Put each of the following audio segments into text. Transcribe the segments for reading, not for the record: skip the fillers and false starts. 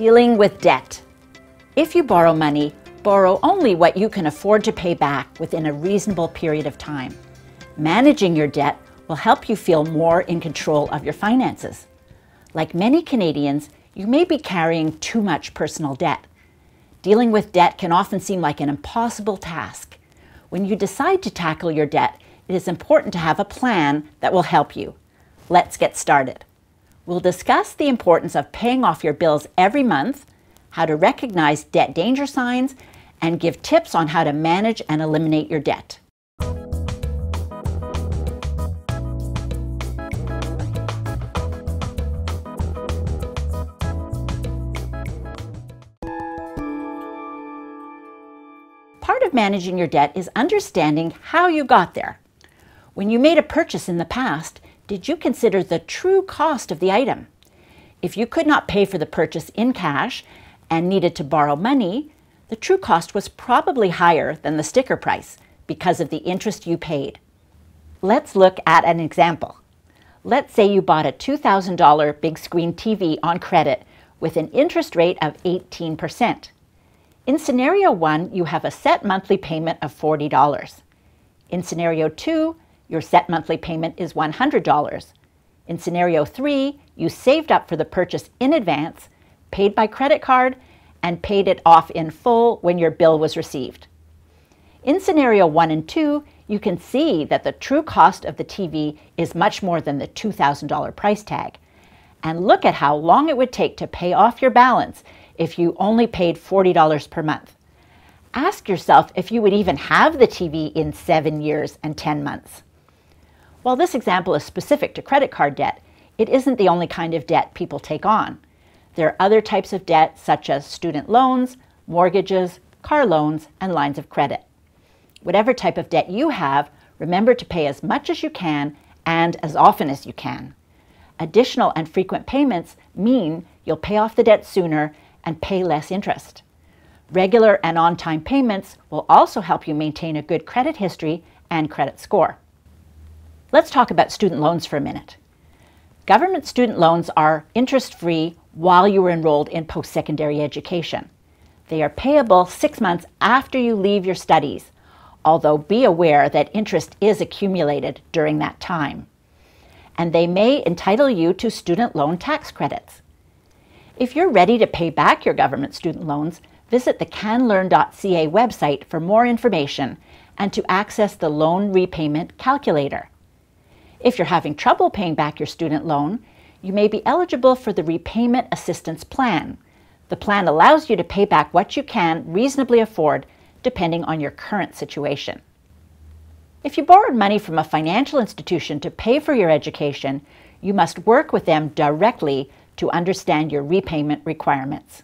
Dealing with debt. If you borrow money, borrow only what you can afford to pay back within a reasonable period of time. Managing your debt will help you feel more in control of your finances. Like many Canadians, you may be carrying too much personal debt. Dealing with debt can often seem like an impossible task. When you decide to tackle your debt, it is important to have a plan that will help you. Let's get started. We'll discuss the importance of paying off your bills every month, how to recognize debt danger signs, and give tips on how to manage and eliminate your debt. Part of managing your debt is understanding how you got there. When you made a purchase in the past, did you consider the true cost of the item? If you could not pay for the purchase in cash and needed to borrow money, the true cost was probably higher than the sticker price because of the interest you paid. Let's look at an example. Let's say you bought a $2,000 big screen TV on credit with an interest rate of 18%. In scenario 1, you have a set monthly payment of $40. In scenario 2, your set monthly payment is $100. In scenario 3, you saved up for the purchase in advance, paid by credit card, and paid it off in full when your bill was received. In scenario 1 and 2, you can see that the true cost of the TV is much more than the $2,000 price tag. And look at how long it would take to pay off your balance if you only paid $40 per month. Ask yourself if you would even have the TV in 7 years and 10 months. While this example is specific to credit card debt, it isn't the only kind of debt people take on. There are other types of debt such as student loans, mortgages, car loans, and lines of credit. Whatever type of debt you have, remember to pay as much as you can and as often as you can. Additional and frequent payments mean you'll pay off the debt sooner and pay less interest. Regular and on-time payments will also help you maintain a good credit history and credit score. Let's talk about student loans for a minute. Government student loans are interest-free while you are enrolled in post-secondary education. They are payable 6 months after you leave your studies, although be aware that interest is accumulated during that time. And they may entitle you to student loan tax credits. If you're ready to pay back your government student loans, visit the canlearn.ca website for more information and to access the loan repayment calculator. If you're having trouble paying back your student loan, you may be eligible for the Repayment Assistance Plan. The plan allows you to pay back what you can reasonably afford depending on your current situation. If you borrowed money from a financial institution to pay for your education, you must work with them directly to understand your repayment requirements.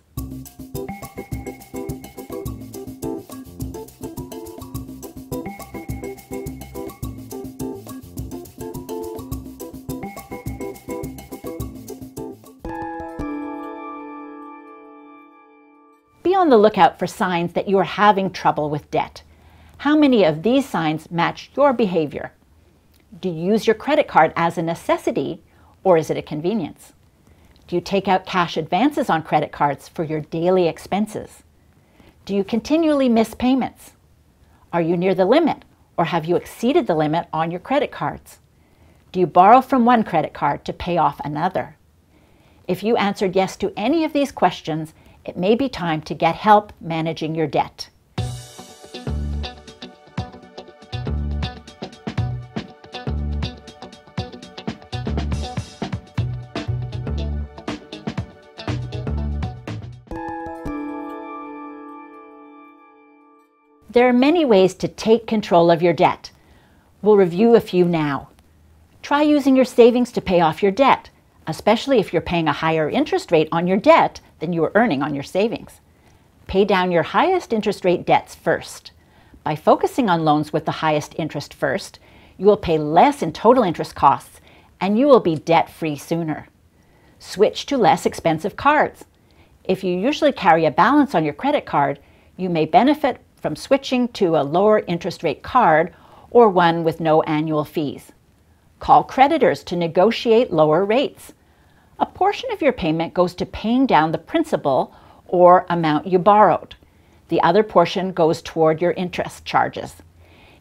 Be on the lookout for signs that you are having trouble with debt. How many of these signs match your behavior? Do you use your credit card as a necessity or is it a convenience? Do you take out cash advances on credit cards for your daily expenses? Do you continually miss payments? Are you near the limit or have you exceeded the limit on your credit cards? Do you borrow from one credit card to pay off another? If you answered yes to any of these questions, it may be time to get help managing your debt. There are many ways to take control of your debt. We'll review a few now. Try using your savings to pay off your debt, especially if you're paying a higher interest rate on your debt than you are earning on your savings. Pay down your highest interest rate debts first. By focusing on loans with the highest interest first, you will pay less in total interest costs and you will be debt-free sooner. Switch to less expensive cards. If you usually carry a balance on your credit card, you may benefit from switching to a lower interest rate card or one with no annual fees. Call creditors to negotiate lower rates. A portion of your payment goes to paying down the principal or amount you borrowed. The other portion goes toward your interest charges.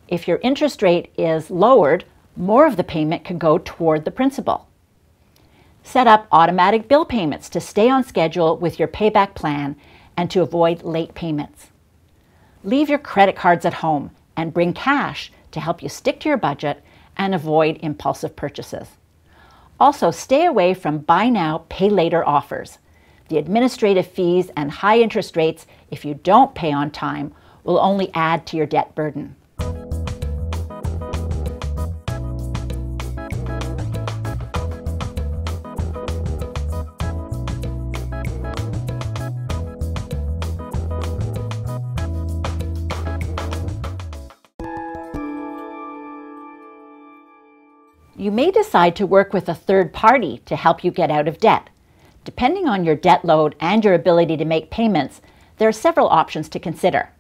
If your interest rate is lowered, more of the payment can go toward the principal. Set up automatic bill payments to stay on schedule with your payback plan and to avoid late payments. Leave your credit cards at home and bring cash to help you stick to your budget and avoid impulsive purchases. Also, stay away from buy now, pay later offers. The administrative fees and high interest rates, if you don't pay on time, will only add to your debt burden. You may decide to work with a third party to help you get out of debt. Depending on your debt load and your ability to make payments, there are several options to consider.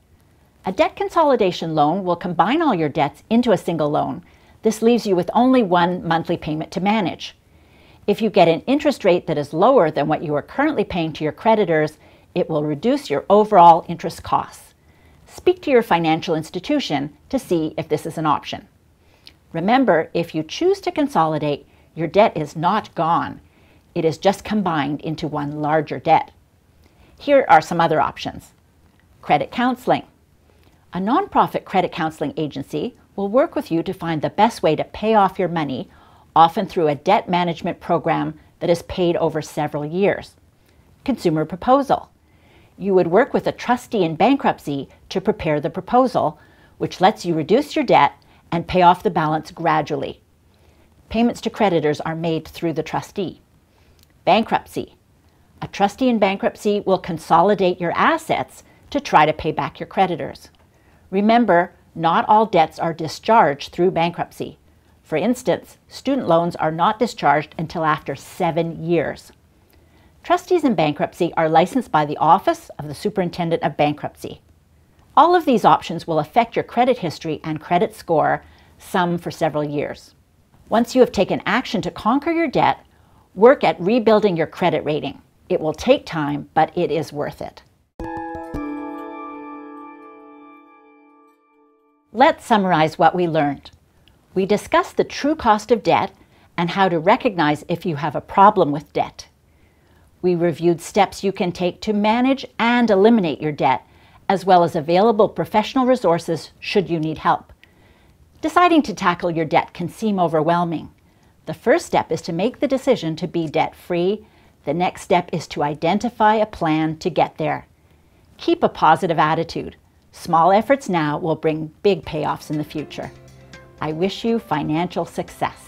A debt consolidation loan will combine all your debts into a single loan. This leaves you with only one monthly payment to manage. If you get an interest rate that is lower than what you are currently paying to your creditors, it will reduce your overall interest costs. Speak to your financial institution to see if this is an option. Remember, if you choose to consolidate, your debt is not gone. It is just combined into one larger debt. Here are some other options. Credit counseling. A nonprofit credit counseling agency will work with you to find the best way to pay off your money, often through a debt management program that is paid over several years. Consumer proposal. You would work with a trustee in bankruptcy to prepare the proposal, which lets you reduce your debt and pay off the balance gradually. Payments to creditors are made through the trustee. Bankruptcy. A trustee in bankruptcy will consolidate your assets to try to pay back your creditors. Remember, not all debts are discharged through bankruptcy. For instance, student loans are not discharged until after 7 years. Trustees in bankruptcy are licensed by the Office of the Superintendent of Bankruptcy. All of these options will affect your credit history and credit score, some for several years. Once you have taken action to conquer your debt, work at rebuilding your credit rating. It will take time, but it is worth it. Let's summarize what we learned. We discussed the true cost of debt and how to recognize if you have a problem with debt. We reviewed steps you can take to manage and eliminate your debt, as well as available professional resources should you need help. Deciding to tackle your debt can seem overwhelming. The first step is to make the decision to be debt-free. The next step is to identify a plan to get there. Keep a positive attitude. Small efforts now will bring big payoffs in the future. I wish you financial success.